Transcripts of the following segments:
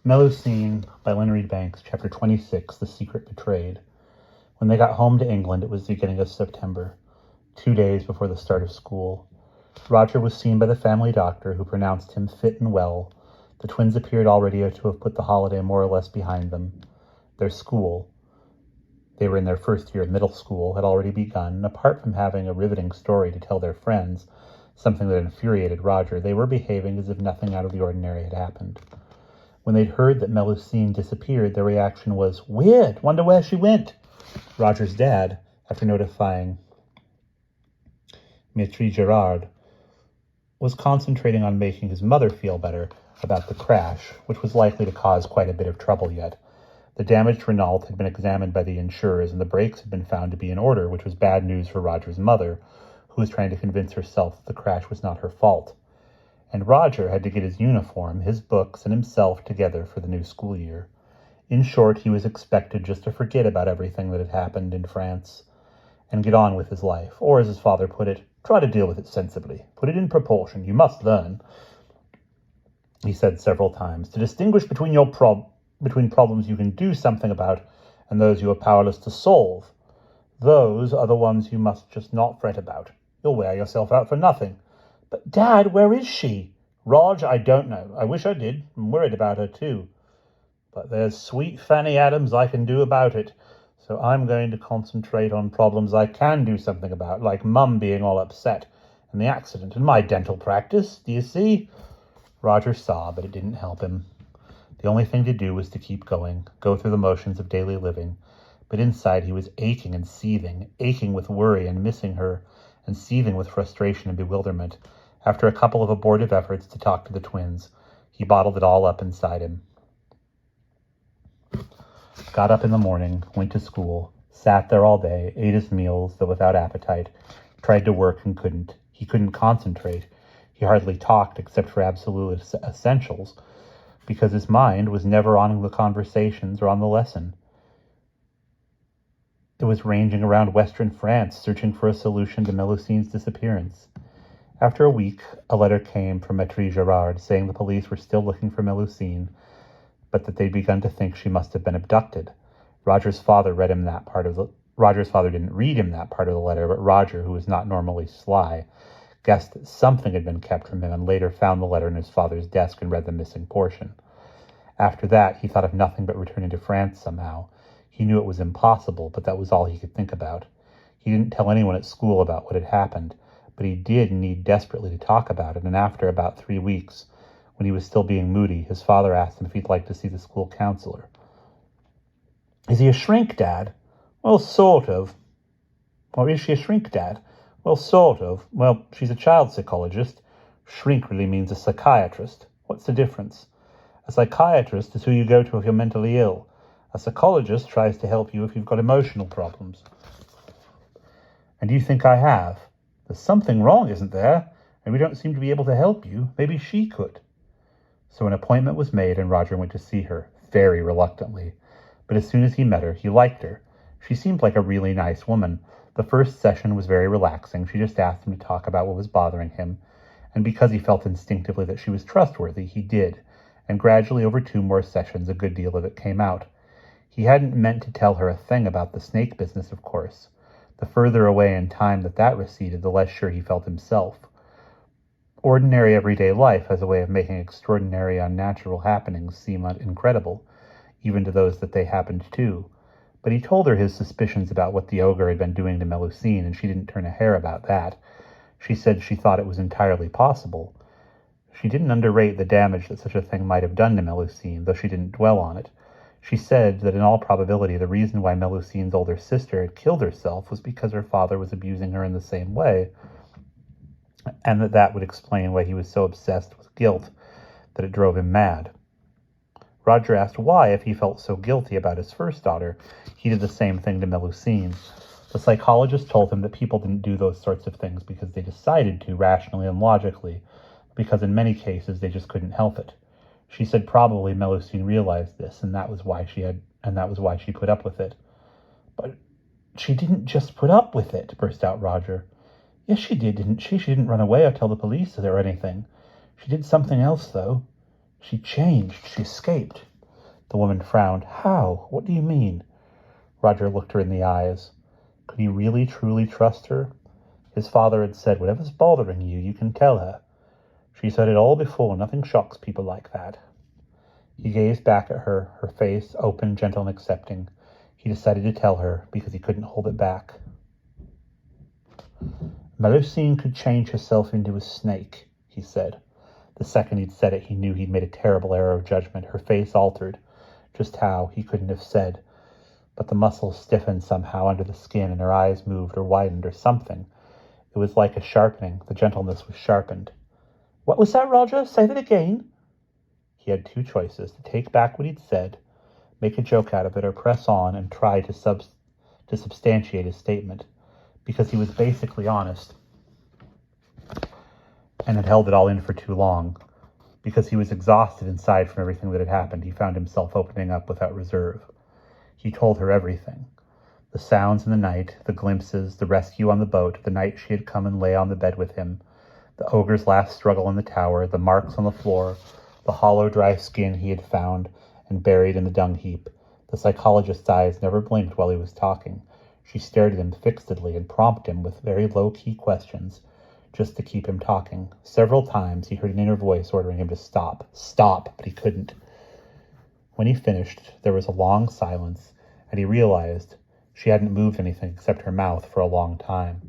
Melusine by Lynne Chapter 26, The Secret Betrayed. When they got home to England, it was the beginning of September, 2 days before the start of school. Roger was seen by the family doctor, who pronounced him fit and well. The twins appeared already to have put the holiday more or less behind them. Their school, they were in their first year of middle school, had already begun, and apart from having a riveting story to tell their friends, something that infuriated Roger, they were behaving as if nothing out of the ordinary had happened. When they'd heard that Melusine disappeared, their reaction was, "Weird, wonder where she went." Roger's dad, after notifying Maître Gerard, was concentrating on making his mother feel better about the crash, which was likely to cause quite a bit of trouble yet. The damaged Renault had been examined by the insurers, and the brakes had been found to be in order, which was bad news for Roger's mother, who was trying to convince herself that the crash was not her fault. And Roger had to get his uniform, his books, and himself together for the new school year. In short, he was expected just to forget about everything that had happened in France and get on with his life, or as his father put it, try to deal with it sensibly. Put it in proportion. You must learn, he said several times, to distinguish between problems you can do something about and those you are powerless to solve. Those are the ones you must just not fret about. You'll wear yourself out for nothing. But, Dad, where is she? Rog, I don't know. I wish I did. I'm worried about her, too. But there's sweet Fanny Adams I can do about it. So I'm going to concentrate on problems I can do something about, like Mum being all upset and the accident and my dental practice. Do you see? Roger saw, but it didn't help him. The only thing to do was to keep going, go through the motions of daily living. But inside he was aching and seething, aching with worry and missing her, and seething with frustration and bewilderment. After a couple of abortive efforts to talk to the twins, he bottled it all up inside him. Got up in the morning, went to school, sat there all day, ate his meals, though without appetite, tried to work and couldn't. He couldn't concentrate. He hardly talked except for absolute essentials, because his mind was never on the conversations or on the lesson. It was ranging around Western France, searching for a solution to Melusine's disappearance. After a week, a letter came from Maître Gerard saying the police were still looking for Melusine, but that they'd begun to think she must have been abducted. Roger's father didn't read him that part of the letter, but Roger, who was not normally sly, guessed that something had been kept from him and later found the letter in his father's desk and read the missing portion. After that, he thought of nothing but returning to France somehow. He knew it was impossible, but that was all he could think about. He didn't tell anyone at school about what had happened, but he did need desperately to talk about it, and after about 3 weeks, when he was still being moody, his father asked him if he'd like to see the school counselor. "Is he a shrink, Dad?" "Well, sort of." "Or is she a shrink, Dad?" "Well, sort of. Well, she's a child psychologist. Shrink really means a psychiatrist. What's the difference? A psychiatrist is who you go to if you're mentally ill. A psychologist tries to help you if you've got emotional problems." "And you think I have? There's something wrong, isn't there? And we don't seem to be able to help you. Maybe she could." So an appointment was made, and Roger went to see her, very reluctantly. But as soon as he met her, he liked her. She seemed like a really nice woman. The first session was very relaxing. She just asked him to talk about what was bothering him. And because he felt instinctively that she was trustworthy, he did. And gradually, over 2 more sessions, a good deal of it came out. He hadn't meant to tell her a thing about the snake business, of course. The further away in time that receded, the less sure he felt himself. Ordinary everyday life has a way of making extraordinary unnatural happenings seem incredible, even to those that they happened to. But he told her his suspicions about what the ogre had been doing to Melusine, and she didn't turn a hair about that. She said she thought it was entirely possible. She didn't underrate the damage that such a thing might have done to Melusine, though she didn't dwell on it. She said that in all probability the reason why Melusine's older sister had killed herself was because her father was abusing her in the same way, and that would explain why he was so obsessed with guilt that it drove him mad. Roger asked why, if he felt so guilty about his first daughter, he did the same thing to Melusine. The psychologist told him that people didn't do those sorts of things because they decided to, rationally and logically, because in many cases they just couldn't help it. She said probably Melusine realized this, and that was why she put up with it. "But she didn't just put up with it," burst out Roger. "Yes, she did, didn't she? She didn't run away or tell the police or anything. She did something else, though. She changed. She escaped." The woman frowned. How? What do you mean? Roger looked her in the eyes. Could he really, truly trust her? His father had said, whatever's bothering you, you can tell her. She's heard it all before. Nothing shocks people like that. He gazed back at her, her face open, gentle, and accepting. He decided to tell her because he couldn't hold it back. Melusine could change herself into a snake, he said. The second he'd said it, he knew he'd made a terrible error of judgment. Her face altered. Just how, he couldn't have said. But the muscles stiffened somehow under the skin, and her eyes moved or widened or something. It was like a sharpening. The gentleness was sharpened. What was that, Roger? Say that again. He had two choices, to take back what he'd said, make a joke out of it, or press on and try to substantiate his statement, because he was basically honest and had held it all in for too long. Because he was exhausted inside from everything that had happened, he found himself opening up without reserve. He told her everything. The sounds in the night, the glimpses, the rescue on the boat, the night she had come and lay on the bed with him, the ogre's last struggle in the tower, the marks on the floor, the hollow, dry skin he had found and buried in the dung heap. The psychologist's eyes never blinked while he was talking. She stared at him fixedly and prompted him with very low-key questions, just to keep him talking. Several times he heard an inner voice ordering him to stop, but he couldn't. When he finished, there was a long silence, and he realized she hadn't moved anything except her mouth for a long time.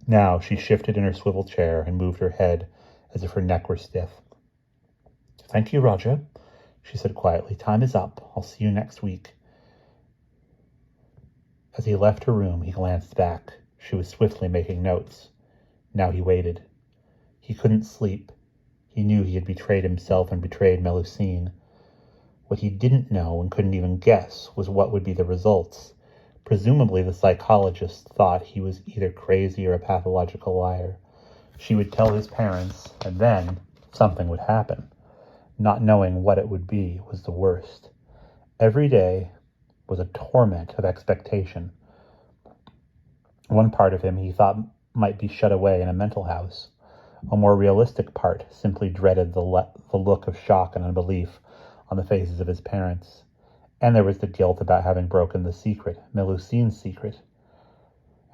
Now she shifted in her swivel chair and moved her head as if her neck were stiff. Thank you, Roger, she said quietly. Time is up. I'll see you next week. As he left her room, he glanced back. She was swiftly making notes. Now he waited. He couldn't sleep. He knew he had betrayed himself and betrayed Melusine. What he didn't know and couldn't even guess was what would be the results. Presumably the psychologist thought he was either crazy or a pathological liar. She would tell his parents, and then something would happen. Not knowing what it would be was the worst. Every day was a torment of expectation. One part of him he thought might be shut away in a mental house. A more realistic part simply dreaded the look of shock and unbelief on the faces of his parents. And there was the guilt about having broken the secret, Melusine's secret.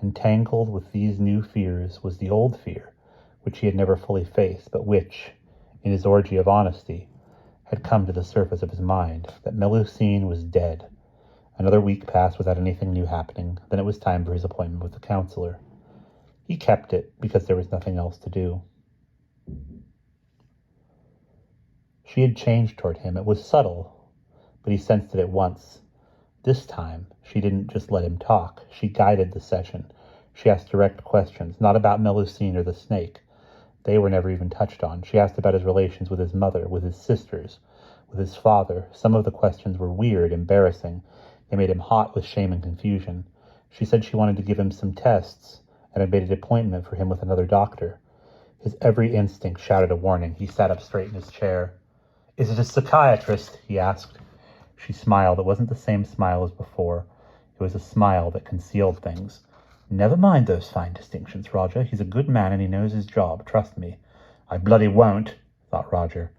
Entangled with these new fears was the old fear, which he had never fully faced, but which, in his orgy of honesty, had come to the surface of his mind, that Melusine was dead. Another week passed without anything new happening. Then it was time for his appointment with the counselor. He kept it because there was nothing else to do. She had changed toward him. It was subtle, but he sensed it at once. This time, she didn't just let him talk. She guided the session. She asked direct questions, not about Melusine or the snake. They were never even touched on. She asked about his relations with his mother, with his sisters, with his father. Some of the questions were weird, embarrassing. They made him hot with shame and confusion. She said she wanted to give him some tests and had made an appointment for him with another doctor. His every instinct shouted a warning. He sat up straight in his chair. Is it a psychiatrist? He asked. She smiled. It wasn't the same smile as before. It was a smile that concealed things. Never mind those fine distinctions, Roger. He's a good man and he knows his job. Trust me. I bloody won't, thought Roger.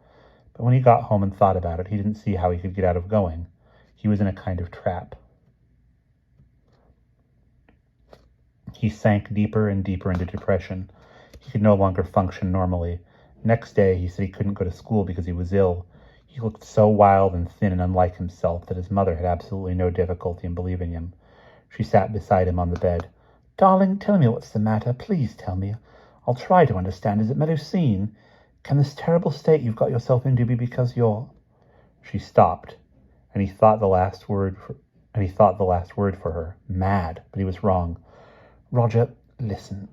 But when he got home and thought about it, he didn't see how he could get out of going. He was in a kind of trap. He sank deeper and deeper into depression. He could no longer function normally. Next day, he said he couldn't go to school because he was ill. He looked so wild and thin and unlike himself that his mother had absolutely no difficulty in believing him. She sat beside him on the bed. Darling, tell me what's the matter. Please tell me. I'll try to understand. Is it Melusine? Can this terrible state you've got yourself into be because you're... She stopped, and he thought the last word for her. Mad, but he was wrong. Roger, listen.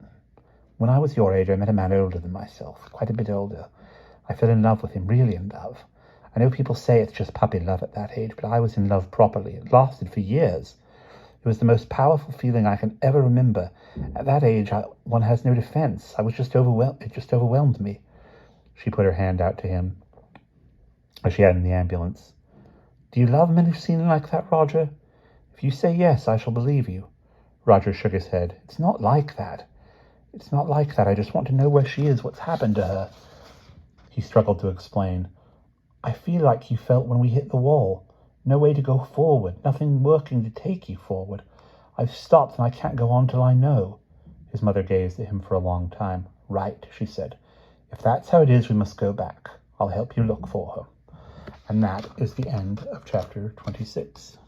When I was your age, I met a man older than myself, quite a bit older. I fell in love with him, really in love. I know people say it's just puppy love at that age, but I was in love properly. It lasted for years. It was the most powerful feeling I can ever remember. At that age, one has no defense. I was just overwhelmed. It just overwhelmed me. She put her hand out to him, as she had in the ambulance. Do you love Melusine like that, Roger? If you say yes, I shall believe you. Roger shook his head. It's not like that. It's not like that. I just want to know where she is, what's happened to her. He struggled to explain. I feel like you felt when we hit the wall. No way to go forward, nothing working to take you forward. I've stopped and I can't go on till I know. His mother gazed at him for a long time. Right, she said. If that's how it is, we must go back. I'll help you look for her. And that is the end of chapter 26.